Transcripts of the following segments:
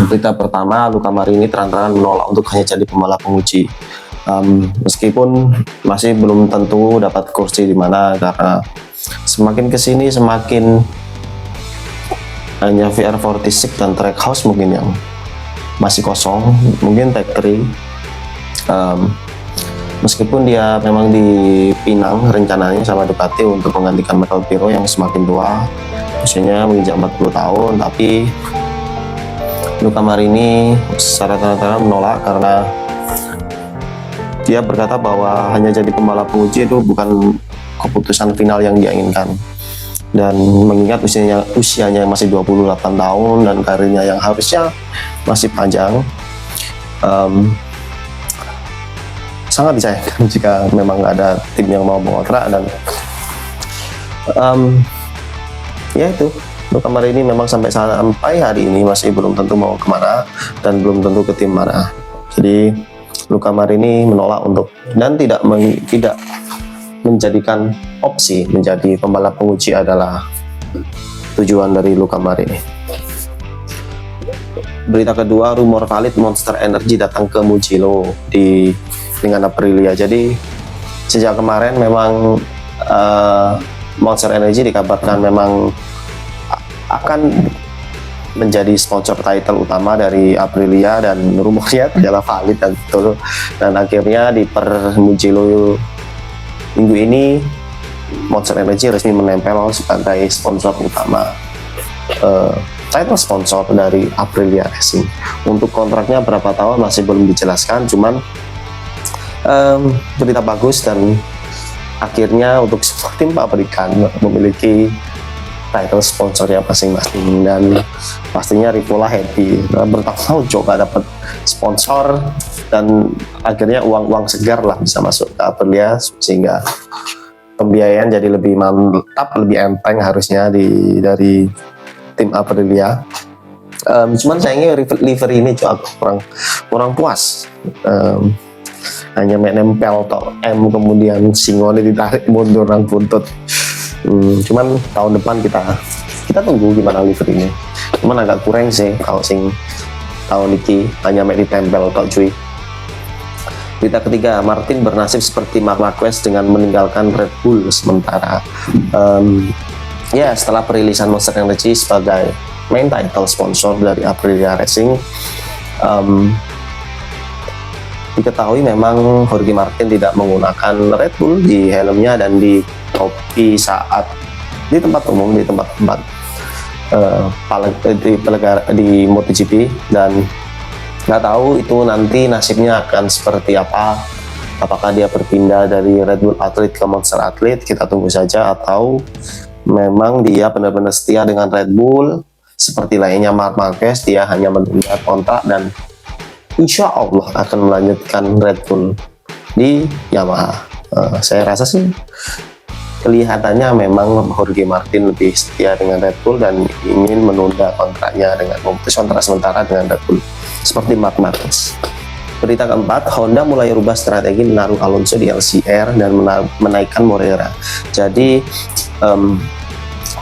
Berita pertama, Luca Marini terang-terangan menolak untuk hanya jadi pembalap penguji. Meskipun masih belum tentu dapat kursi di mana, karena semakin kesini semakin hanya VR46 dan Trackhouse mungkin yang masih kosong, mungkin Tech 3. Meskipun dia memang dipinang rencananya sama Ducati untuk menggantikan Michael Pirro yang semakin tua, usianya menginjak 40 tahun, tapi Luca Marini secara terang-terangan menolak karena dia berkata bahwa hanya jadi pembalap penguji itu bukan keputusan final yang dia inginkan. Dan mengingat usianya yang masih 28 tahun dan karirnya yang harusnya masih panjang, sangat disayangkan jika memang ada tim yang mau mengontrak. Dan ya itu, Luca Marini memang sampai hari ini masih belum tentu mau kemana dan belum tentu ke tim mana. Jadi Luca Marini menolak untuk dan tidak menjadikan opsi menjadi pembalap penguji adalah tujuan dari Luca Marini. Berita kedua, rumor valid Monster Energy datang ke Mugello dengan Aprilia. Jadi sejak kemarin memang Monster Energy dikabarkan memang akan menjadi sponsor title utama dari Aprilia, dan rumornya adalah valid dan betul. Dan akhirnya di Mugello minggu ini Monster Energy resmi menempel sebagai sponsor utama, title sponsor dari Aprilia Racing. Untuk kontraknya berapa tahun masih belum dijelaskan, cuman berita bagus, dan akhirnya untuk semua tim pabrikan memiliki title sponsornya masing-masing, dan pastinya Rivola happy. Bertahun-tahun coba dapat sponsor dan akhirnya uang segar lah bisa masuk ke Aprilia, sehingga pembiayaan jadi lebih mantap, lebih enteng harusnya dari tim Aprilia. Cuman sayangnya livery ini kurang puas. Hanya nempel tok M, kemudian Singone ditarik mundur nang buntut. Cuman tahun depan kita tunggu gimana livery ini. Cuman agak kurang sih kalau sing tahun ini hanya ditempel tok cuy. Berita ketiga, Martin bernasib seperti Marc Marquez dengan meninggalkan Red Bull sementara. Ya, setelah perilisan Monster Energy sebagai main title sponsor dari Aprilia Racing, diketahui memang Jorge Martin tidak menggunakan Red Bull di helmnya dan di topi saat di tempat umum, di tempat-tempat di MotoGP, dan nggak tahu itu nanti nasibnya akan seperti apa. Apakah dia berpindah dari Red Bull Athlete ke Monster Athlete, kita tunggu saja, atau memang dia benar-benar setia dengan Red Bull seperti lainnya Marc Marquez, dia hanya menunda kontrak dan insya Allah akan melanjutkan Red Bull di Yamaha. Saya rasa sih kelihatannya memang Jorge Martin lebih setia dengan Red Bull dan ingin menunda kontraknya dengan memutus kontrak sementara dengan Red Bull seperti Marc Marquez. Berita keempat, Honda mulai rubah strategi menaruh Alonso di LCR dan menaikkan Moreira. Jadi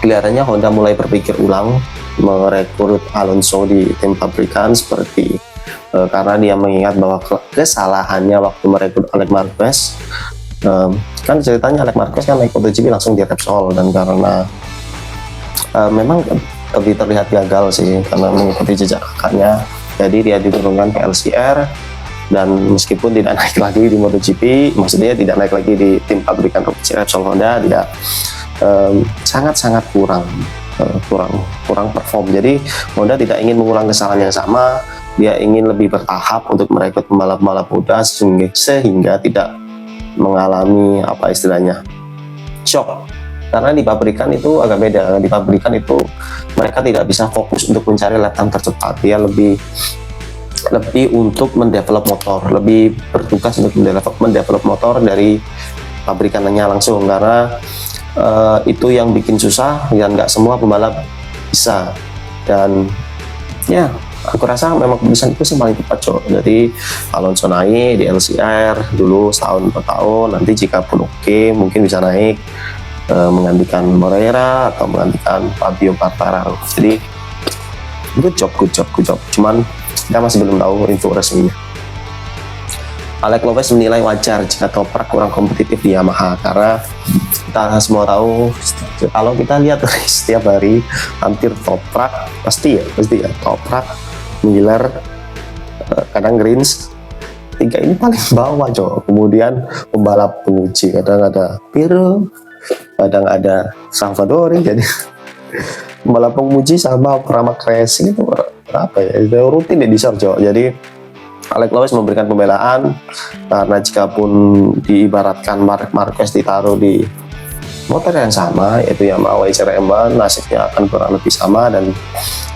kelihatannya Honda mulai berpikir ulang merekrut Alonso di tim pabrikan seperti karena dia mengingat bahwa kesalahannya waktu merekrut Alex Marquez. Kan ceritanya Alex Marquez kan naik MotoGP langsung di Repsol, dan karena memang lebih terlihat gagal sih karena mengikuti jejak kakaknya, jadi dia diturunkan ke LCR, dan meskipun tidak naik lagi di MotoGP, maksudnya tidak naik lagi di tim pabrikan Repsol Honda, dia sangat-sangat kurang perform. Jadi Honda tidak ingin mengulang kesalahan yang sama, dia ingin lebih bertahap untuk merekrut pembalap-pembalap muda sehingga tidak mengalami apa istilahnya shock. Karena di pabrikan itu agak beda. Di pabrikan itu mereka tidak bisa fokus untuk mencari lap time tercepat, dia lebih untuk mendevelop motor, lebih bertugas untuk mendevelop motor dari pabrikannya langsung, karena itu yang bikin susah dan nggak semua pembalap bisa. Dan ya aku rasa memang keputusan itu paling tepat, cok. Jadi Alonso naik di LCR dulu setahun 4 tahun, nanti jika pun oke mungkin bisa naik menggantikan Moreira atau menggantikan Fabio Quartararo. Jadi good job. Cuman kita masih belum tahu info resminya. Alex Lopez menilai wajar jika Toprak kurang kompetitif di Yamaha, karena kita semua tahu kalau kita lihat setiap hari hampir Toprak pasti ya Toprak, Miller, kadang Greens, tiga ini paling bawah cok. Kemudian pembalap penguji kadang ada Pirro, kadang ada Salvadori, jadi pembalap penguji sama Pramac Racing itu apa ya, itu rutin di Sorjo. Jadi Alex Lopez memberikan pembelaan karena jika pun diibaratkan Marc Marquez ditaruh di motor yang sama, yaitu Yamaha YZR-M1, nasibnya akan kurang lebih sama. Dan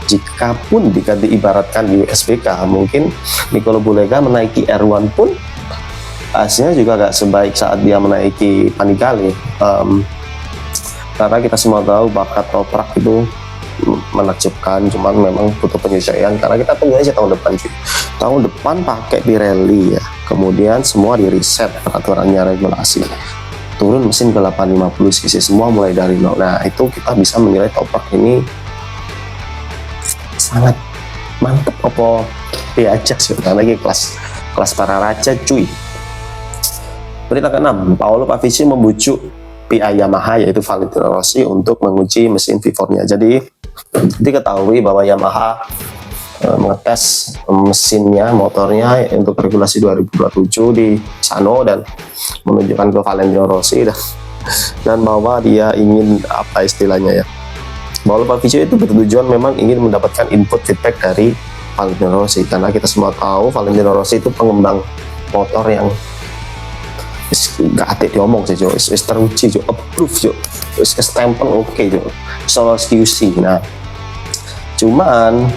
jika pun diibaratkan di USBK, mungkin Nicolo Bulega menaiki R1 pun hasilnya juga gak sebaik saat dia menaiki Panigale, karena kita semua tahu bakat Toprak itu menakjubkan, cuman memang butuh penyesuaian. Karena kita tunggu aja tahun depan cuy. Tahun depan pakai Pirelli ya, kemudian semua di reset peraturannya, regulasi, turun mesin ke 850 cc semua mulai dari nol. Nah itu kita bisa menilai Toprak ini sangat mantep apa diajak sih, karena lagi kelas para raja cuy. Berita ke-6, Paolo Pavici membujuk PI Yamaha yaitu Valentino Rossi untuk menguji mesin V4-nya. Jadi diketahui bahwa Yamaha mengetes mesinnya, motornya untuk regulasi 2027 di Sano dan menunjukkan ke Valentino Rossi dan bahwa dia ingin apa istilahnya ya, Paolo Pavici itu bertujuan memang ingin mendapatkan input feedback dari Valentino Rossi, karena kita semua tahu Valentino Rossi itu pengembang motor yang gak atik diomong sih Jo, is teruji Jo, approve Jo, is stempel oke Jo, soal QC. Nah cuman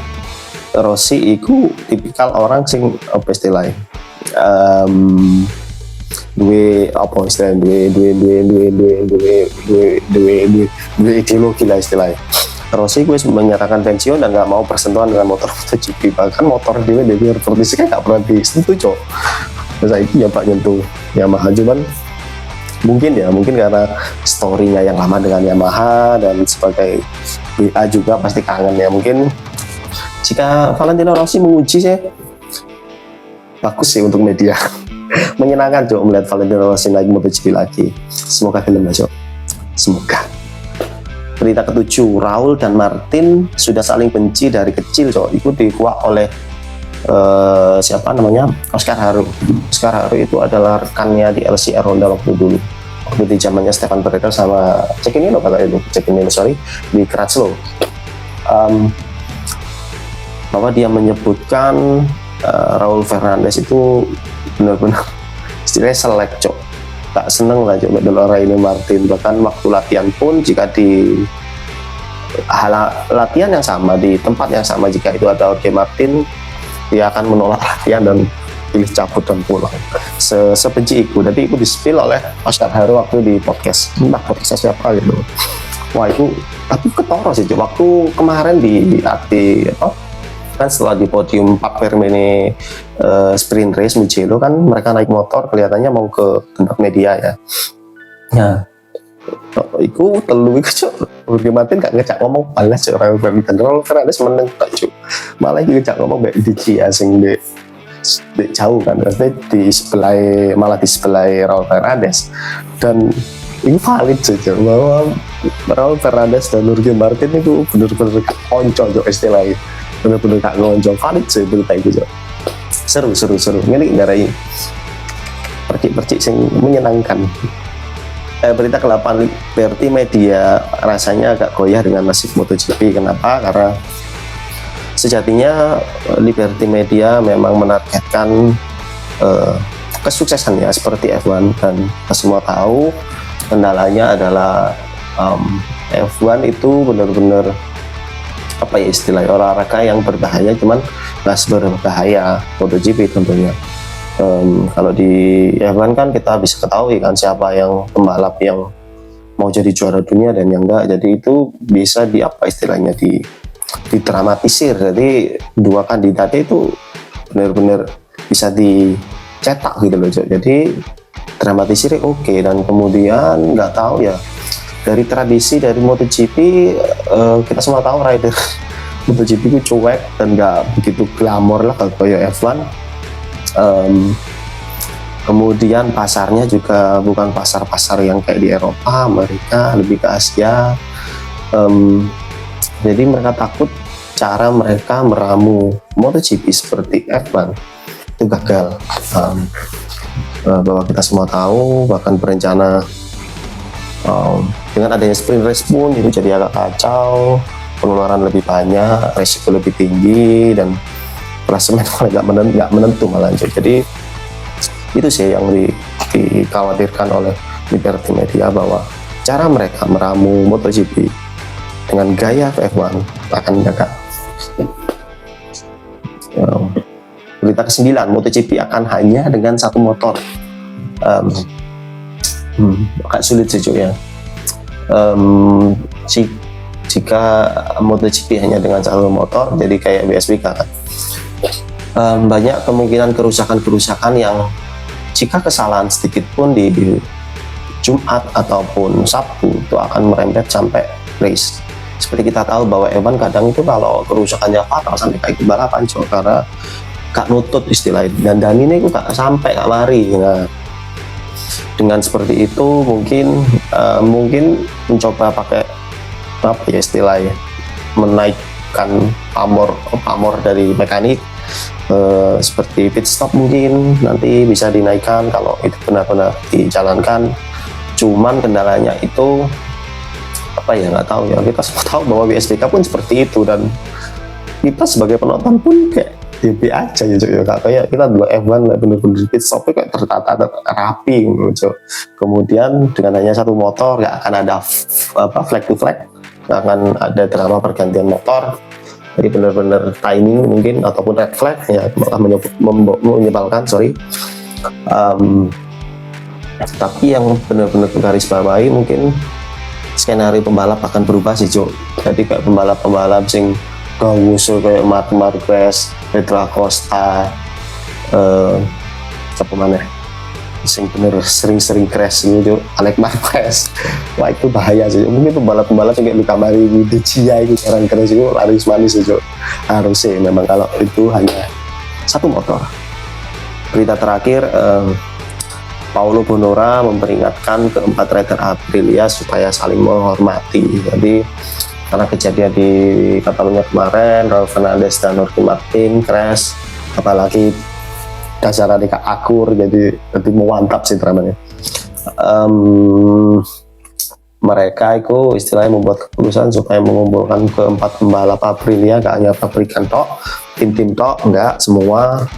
Rossi itu tipikal orang sing apa istilahnya, dua ideologi lah istilahnya. Rossi gue menyatakan pensiun dan gak mau bersentuhan dengan motor MotoGP, bahkan motor dia seperti kan gak pernah disentuh Jo. Saya itu ya Pak nyentuh Yamaha, cuman mungkin karena story-nya yang lama dengan Yamaha dan sebagai WA juga pasti kangen ya. Mungkin jika Valentino Rossi menguji sih bagus sih untuk media. Menyenangkan Jo melihat Valentino Rossi naik MotoGP lagi. Semoga film Jo, semoga. Berita ke-7, Raul dan Martin sudah saling benci dari kecil Jo. Itu dikuak oleh siapa namanya, Oscar Haru itu adalah rekannya di LCR Honda waktu di zamannya Stefan Bradl sama Cekinino di Crutchlow, bahwa dia menyebutkan Raul Fernandez itu benar-benar istilahnya selek Cok, tak seneng lah Cok ini Martin. Bahkan waktu latihan pun jika di latihan yang sama di tempat yang sama, jika itu ada Jorge Martin, dia akan menolak latihan dan pilih cabut dan pulang. Sebenci itu. Jadi itu di-spill oleh Oscar Haru waktu di podcast, entah podcast siapa gitu. Wah itu, tapi ketoro sih waktu kemarin di apa kan, setelah di podium Pak Vermene sprint race Mugello kan, mereka naik motor kelihatannya mau ke tempat media ya. Nah iku telu iku Cuk, Jorge Martin gak ngejak ngomong balas Cuk, Raul Fernandez meneng tak Cuk, malah ngejak ngomong mbak Diji asing di jauh kan, malah di sebelah Raul Fernandez. Dan ini valid Cuk, bahwa Raul Fernandez dan Jorge Martin itu bener-bener gak konco Cuk istilahnya, bener-bener gak ngonco, valid Cuk berita itu Cuk. Seru ini ngarai percik-percik yang menyenangkan. Berita ke-8, Liberty Media rasanya agak goyah dengan nasib MotoGP. Kenapa? Karena sejatinya Liberty Media memang menargetkan kesuksesannya seperti F1, dan kita semua tahu kendalanya adalah F1 itu benar-benar apa ya istilahnya, olahraga yang berbahaya, cuman nggak seberbahaya MotoGP tentunya. Kalau di F1 kan kita bisa ketahui kan siapa yang pembalap yang mau jadi juara dunia dan yang enggak. Jadi itu bisa di apa istilahnya didramatisir. Jadi dua kandidat itu benar-benar bisa dicetak gitu loh. Jadi dramatisir oke. Dan kemudian nggak tahu ya, dari tradisi dari MotoGP kita semua tahu rider MotoGP itu cuek dan nggak begitu glamor lah kalau kayak F1. Kemudian pasarnya juga bukan pasar-pasar yang kayak di Eropa, Amerika, lebih ke Asia. Jadi mereka takut cara mereka meramu MotoGP seperti F1 itu gagal. Bahwa kita semua tahu, bahkan berencana dengan adanya sprint race pun itu jadi agak kacau, pengeluaran lebih banyak, resiko lebih tinggi, dan klasemen nggak menentu malah. Jadi itu sih yang dikhawatirkan oleh Liberty Media, bahwa cara mereka meramu MotoGP dengan gaya F1 akan gagal. Berita ke-9, MotoGP akan hanya dengan satu motor. Agak sulit sih ya. Jika MotoGP hanya dengan satu motor, jadi kayak WSBK kan. Banyak kemungkinan kerusakan yang jika kesalahan sedikit pun di Jumat ataupun Sabtu itu akan merembet sampai race. Seperti kita tahu bahwa F1 kadang itu kalau kerusakannya fatal sampai kayak balapan, karena gak nutut istilahnya, dan ini aku gak sampai gak mari. Nah, dengan seperti itu mungkin mencoba pakai apa ya istilahnya, menaikkan pamor dari mekanik, seperti pit stop mungkin nanti bisa dinaikkan kalau itu benar-benar dijalankan. Cuman kendalanya itu apa ya, nggak tahu ya, kita semua tahu bahwa WSBK pun seperti itu, dan kita sebagai penonton pun kayak DB aja ya cuy, kayak kita dulu F1 bener-bener pit stopnya kayak tertata rapi gitu. Kemudian dengan hanya satu motor nggak akan ada flag to flag, nggak akan ada drama pergantian motor, jadi bener-bener timing mungkin ataupun red flag ya, malah menyebalkan. Tapi yang benar-benar garis bawahi mungkin skenario pembalap akan berubah sih Jo. Jadi kayak pembalap sing ngusul kayak Marc Marquez, Pedro Acosta, siapa mana sing bener sering crash gitu, Alex Marquez. Wah itu bahaya sih. Mungkin pembalap kayak Luca Marini, De Gia itu sekarang crash itu laris manis Jo. Harusnya memang kalau itu hanya satu motor. Berita terakhir, Paulo Bonora memperingatkan keempat rider Aprilia supaya saling menghormati. Jadi karena kejadian di Catalunya kemarin, Raul Fernandez dan Jorge Martin crash, apalagi dasar adika akur, jadi lebih mantap sih dramanya. Mereka itu istilahnya membuat keputusan supaya mengumpulkan keempat pembalap Aprilia, gak hanya pabrikan tok, tim-tim tok, enggak, semua,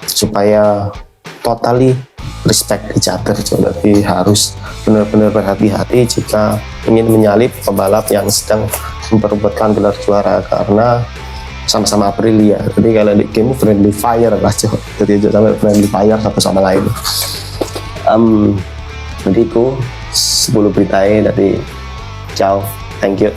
supaya totally respect each other. Jadi harus benar-benar berhati-hati jika ingin menyalip pembalap yang sedang memperebutkan gelar juara, karena sama-sama Aprilia. Jadi kalau di game friendly fire lah, jadi sampai friendly fire satu sama lain. Jadi itu 10 berita dari Ciao, thank you.